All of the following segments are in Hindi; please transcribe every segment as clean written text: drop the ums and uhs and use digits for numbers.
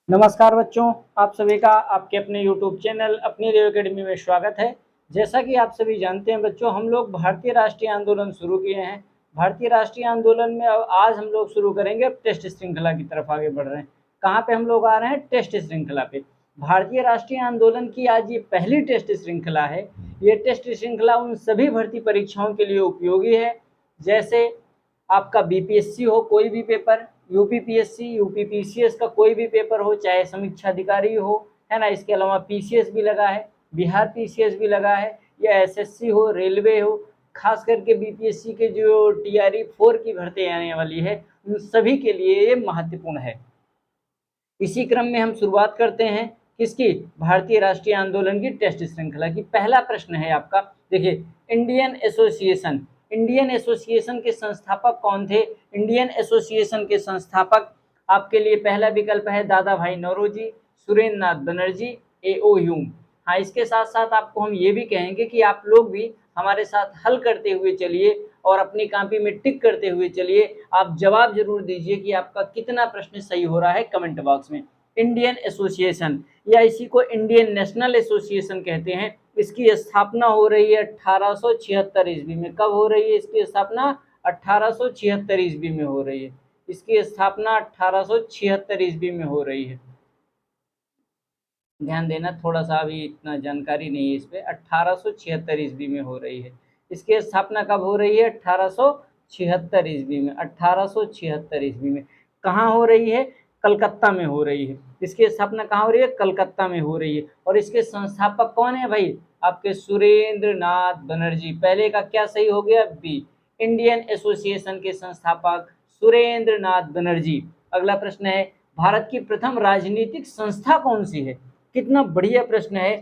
नमस्कार बच्चों, आप सभी का आपके अपने YouTube चैनल अपनी रेव एकेडमी में स्वागत है। जैसा कि आप सभी जानते हैं बच्चों, हम लोग भारतीय राष्ट्रीय आंदोलन शुरू किए हैं। भारतीय राष्ट्रीय आंदोलन में अब आज हम लोग शुरू करेंगे, अब टेस्ट श्रृंखला की तरफ आगे बढ़ रहे हैं। कहाँ पे हम लोग आ रहे हैं? टेस्ट श्रृंखला पे। भारतीय राष्ट्रीय आंदोलन की आज ये पहली टेस्ट श्रृंखला है। ये टेस्ट श्रृंखला उन सभी भर्ती परीक्षाओं के लिए उपयोगी है, जैसे आपका बीपीएससी हो कोई भी पेपर, यूपीपीएससी, यूपीपीसीएस का कोई भी पेपर हो, चाहे समीक्षा अधिकारी हो, है ना। इसके अलावा पीसीएस भी लगा है, बिहार पीसीएस भी लगा है, या एसएससी हो, रेलवे हो। खास करके बीपीएससी के जो टीआरई 4 की भर्ती आने वाली है, उन सभी के लिए ये महत्वपूर्ण है। इसी क्रम में हम शुरुआत करते हैं किसकी? भारतीय राष्ट्रीय आंदोलन की टेस्ट श्रृंखला की। पहला प्रश्न है आपका, देखिए, इंडियन एसोसिएशन के संस्थापक कौन थे? इंडियन एसोसिएशन के संस्थापक आपके लिए पहला विकल्प है दादा भाई नौरोजी, सुरेंद्र नाथ बनर्जी, ए.ओ. ह्यूम। हाँ, इसके साथ साथ आपको हम ये भी कहेंगे कि आप लोग भी हमारे साथ हल करते हुए चलिए और अपनी कॉपी में टिक करते हुए चलिए। आप जवाब जरूर दीजिए कि आपका कितना प्रश्न सही हो रहा है कमेंट बॉक्स में। इंडियन एसोसिएशन, या इसी को इंडियन नेशनल एसोसिएशन कहते हैं, इसकी स्थापना हो रही है 1876 ईस्वी में। कब हो रही है इसकी स्थापना? 1876 ईस्वी में हो रही है। इसकी स्थापना 1876 ईस्वी में हो रही है। ध्यान देना, थोड़ा सा अभी इतना जानकारी नहीं है इस पे। 1876 ईस्वी में हो रही है। इसकी स्थापना कब हो रही है? 1876 ईस्वी में। 1876 ईस्वी में कहाँ हो रही है? कलकत्ता में हो रही है। इसकी स्थापना कहाँ हो रही है? कलकत्ता में हो रही है। और इसके संस्थापक कौन है भाई? आपके सुरेंद्र नाथ बनर्जी। पहले का क्या सही हो गया? बी। इंडियन एसोसिएशन के संस्थापक सुरेंद्र नाथ बनर्जी। अगला प्रश्न है, भारत की प्रथम राजनीतिक संस्था कौन सी है? कितना बढ़िया प्रश्न है।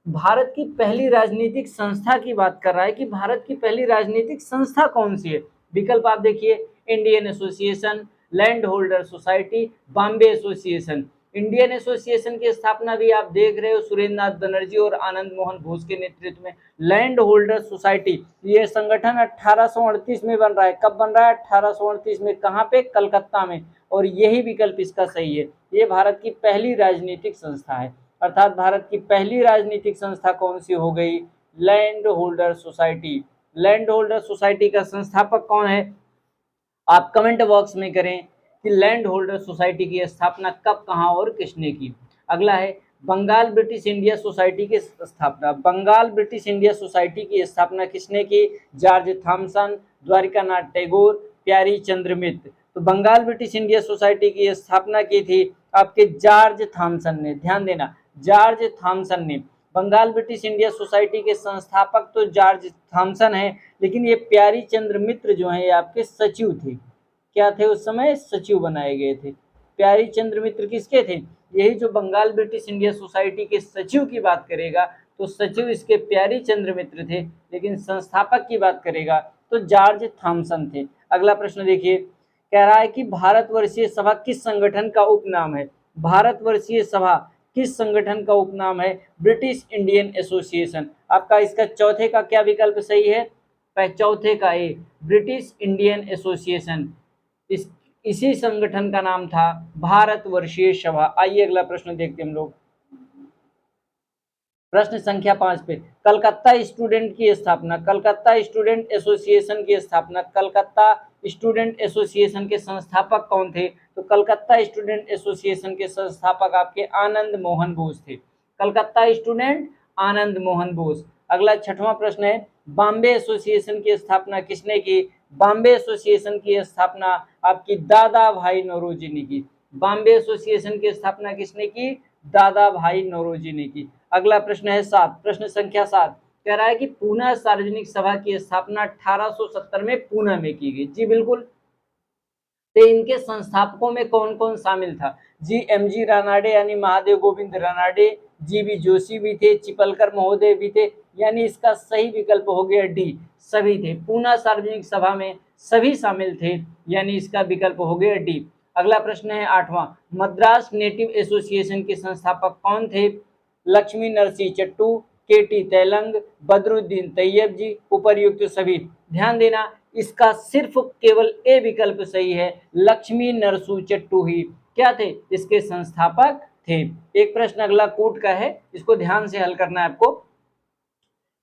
भारत की पहली राजनीतिक संस्था की बात कर रहा है कि भारत की पहली राजनीतिक संस्था कौन सी है। विकल्प आप देखिए, Indian association, land holder society, Bombay association. Indian association की स्थापना भी आप देख रहे हो सुरेंद्र नाथ बनर्जी और आनंद मोहन घोष के नेतृत्व में। लैंड होल्डर सोसाइटी, ये संगठन 1838 में बन रहा है। कब बन रहा है? 1838 में। कहाँ पे? कलकत्ता में। और यही विकल्प इसका सही है। ये भारत की पहली राजनीतिक संस्था है। अर्थात भारत की पहली राजनीतिक संस्था कौन सी हो गई? Land holder society. Land holder society का संस्थापक कौन है? आप कमेंट बॉक्स में करें कि लैंड होल्डर सोसाइटी की स्थापना कब, कहां और किसने की। अगला है, बंगाल ब्रिटिश इंडिया सोसाइटी की स्थापना। बंगाल ब्रिटिश इंडिया सोसाइटी की स्थापना किसने की? जॉर्ज थॉमसन, द्वारिकानाथ टैगोर, प्यारी चंद्र मित्र। तो बंगाल ब्रिटिश इंडिया सोसाइटी की स्थापना की थी आपके जॉर्ज थॉमसन ने। ध्यान देना, जॉर्ज थॉमसन ने। बंगाल ब्रिटिश इंडिया सोसाइटी के संस्थापक तो जॉर्ज थॉमसन है, लेकिन ये प्यारी चंद्र मित्र जो है ये आपके सचिव थे। क्या थे उस समय? सचिव बनाए गए थे। प्यारी चंद्र मित्र किसके थे? यही जो बंगाल ब्रिटिश इंडिया सोसाइटी के सचिव की बात करेगा तो सचिव इसके प्यारी चंद्र मित्र थे, लेकिन संस्थापक की बात करेगा तो जॉर्ज थॉमसन थे। अगला प्रश्न देखिए, कह रहा है कि भारतवर्षीय सभा किस संगठन का उपनाम है? भारतवर्षीय सभा किस संगठन का उपनाम है? British Indian association. आपका इसका चौथे का क्या विकल्प सही है? चौथे का ए, ब्रिटिश इंडियन एसोसिएशन। इसी संगठन का नाम था भारतवर्षीय सभा। आइए अगला प्रश्न देखते हैं हम लोग। प्रश्न संख्या 5 पे, कलकत्ता स्टूडेंट की स्थापना। कलकत्ता स्टूडेंट एसोसिएशन की स्थापना। कलकत्ता स्टूडेंट एसोसिएशन के संस्थापक कौन थे? तो कलकत्ता स्टूडेंट एसोसिएशन के संस्थापक आपके आनंद मोहन बोस थे। कलकत्ता स्टूडेंट आनंद मोहन बोस। अगला छठवां प्रश्न है, बॉम्बे एसोसिएशन की स्थापना किसने की? बॉम्बे एसोसिएशन की स्थापना आपकी दादा भाई नौरोजी ने की। बॉम्बे एसोसिएशन की स्थापना किसने की? दादा भाई नौरोजी ने की। अगला प्रश्न है 7, प्रश्न संख्या 7 कह रहा है कि पूना सार्वजनिक सभा की स्थापना 1870 में पूना में की गई। जी बिल्कुल। तो इनके संस्थापकों में कौन कौन शामिल था? जी एम जी रानाडे यानी महादेव गोविंद रानाडे, जी बी जोशी भी थे, चिपलकर महोदय भी थे, यानी इसका सही विकल्प हो गया डी, सभी थे। पूना सार्वजनिक सभा में सभी शामिल थे, यानी इसका विकल्प हो गया डी। अगला प्रश्न है 8वां, मद्रास नेटिव एसोसिएशन के संस्थापक कौन थे? लक्ष्मी नरसिंह चट्टू, के टी तैलंग, बदरुद्दीन तैयब जी, उपर्युक्त सभी। ध्यान देना, इसका सिर्फ केवल ए विकल्प सही है, लक्ष्मी नरसू चट्टू ही क्या थे? इसके संस्थापक थे। एक प्रश्न अगला कोर्ट का है, इसको ध्यान से हल करना है आपको।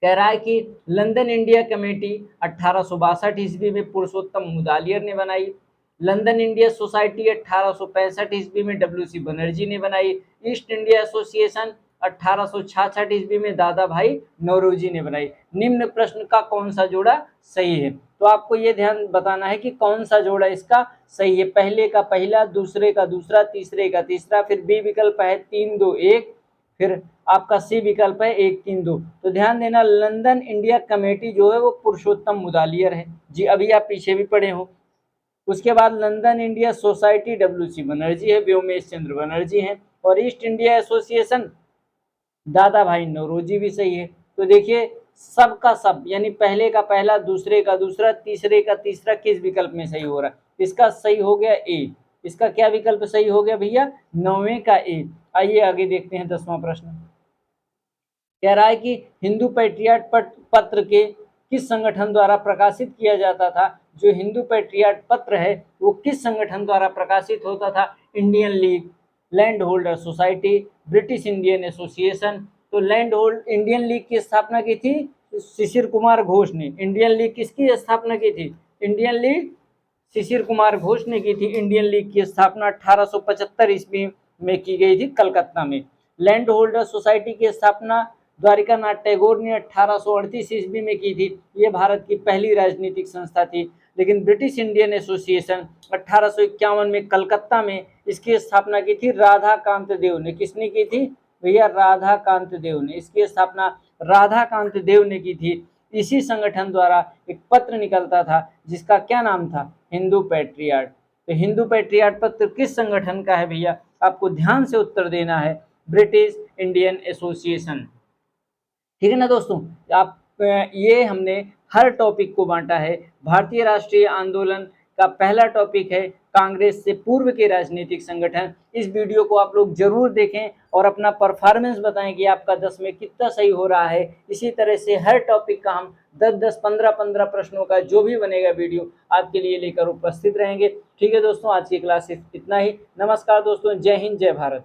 कह रहा है कि लंदन इंडिया कमेटी 1862 ईस्वी में पुरुषोत्तम मुदालियर ने बनाई। लंदन इंडिया सोसाइटी 1865 ईस्वी में डब्ल्यू.सी. बनर्जी ने बनाई। ईस्ट इंडिया एसोसिएशन 1866 ईस्वी में दादा भाई नौरोजी ने बनाई। निम्न प्रश्न का कौन सा जोड़ा सही है? तो आपको ये ध्यान बताना है कि कौन सा जोड़ा इसका सही है। पहले का पहला, दूसरे का दूसरा, तीसरे का तीसरा, फिर बी विकल्प है 3 2 1, फिर आपका सी विकल्प है 1 3 2। तो ध्यान देना, लंदन इंडिया कमेटी जो है वो पुरुषोत्तम मुदालियर है जी, अभी आप पीछे भी पढ़े हो। उसके बाद लंदन इंडिया सोसाइटी डब्ल्यू.सी. बनर्जी है, व्योमेश चंद्र बनर्जी हैं। और ईस्ट इंडिया एसोसिएशन दादा भाई नौरोजी भी सही है। तो देखिए सब का सब, यानी पहले का पहला, दूसरे का दूसरा, तीसरे का तीसरा किस विकल्प में सही हो रहा है? इसका सही हो गया ए। इसका क्या विकल्प सही हो गया भैया? 9वें का ए। आइए आगे देखते हैं 10वां प्रश्न। कह रहा है कि हिंदू पैट्रियट पत्र के किस संगठन द्वारा प्रकाशित किया जाता था? जो हिंदू पैट्रियट पत्र है वो किस संगठन द्वारा प्रकाशित होता था? Indian league, land holder society, British Indian association. तो लैंड होल्ड इंडियन लीग की स्थापना की थी शिशिर कुमार घोष ने। इंडियन लीग किसकी स्थापना की थी? इंडियन लीग शिशिर कुमार घोष ने की थी। इंडियन लीग की स्थापना 1875 ईस्वी में की गई थी कलकत्ता में। लैंड होल्डर सोसाइटी की स्थापना द्वारिकानाथ टैगोर ने 1838 ईस्वी में की थी। ये भारत की पहली राजनीतिक संस्था थी। लेकिन ब्रिटिश इंडियन एसोसिएशन 1851 में कलकत्ता में इसकी स्थापना की थी राधा कांत देव ने। किसने की थी भैया? राधा कांत देव ने। इसकी स्थापना राधा कांत देव ने की थी। इसी संगठन द्वारा एक पत्र निकलता था जिसका क्या नाम था? हिंदू पैट्रियट। तो हिंदू पैट्रियट पत्र किस संगठन का है भैया? आपको ध्यान से उत्तर देना है, ब्रिटिश इंडियन एसोसिएशन। ठीक है ना दोस्तों? आप ये हमने हर टॉपिक को बांटा है। भारतीय राष्ट्रीय आंदोलन का पहला टॉपिक है कांग्रेस से पूर्व के राजनीतिक संगठन। इस वीडियो को आप लोग जरूर देखें और अपना परफॉर्मेंस बताएं कि आपका 10 में कितना सही हो रहा है। इसी तरह से हर टॉपिक का हम 10-10, 15-15 प्रश्नों का जो भी बनेगा वीडियो आपके लिए लेकर उपस्थित रहेंगे। ठीक है दोस्तों, आज की क्लास इतना ही। नमस्कार दोस्तों, जय हिंद, जय भारत।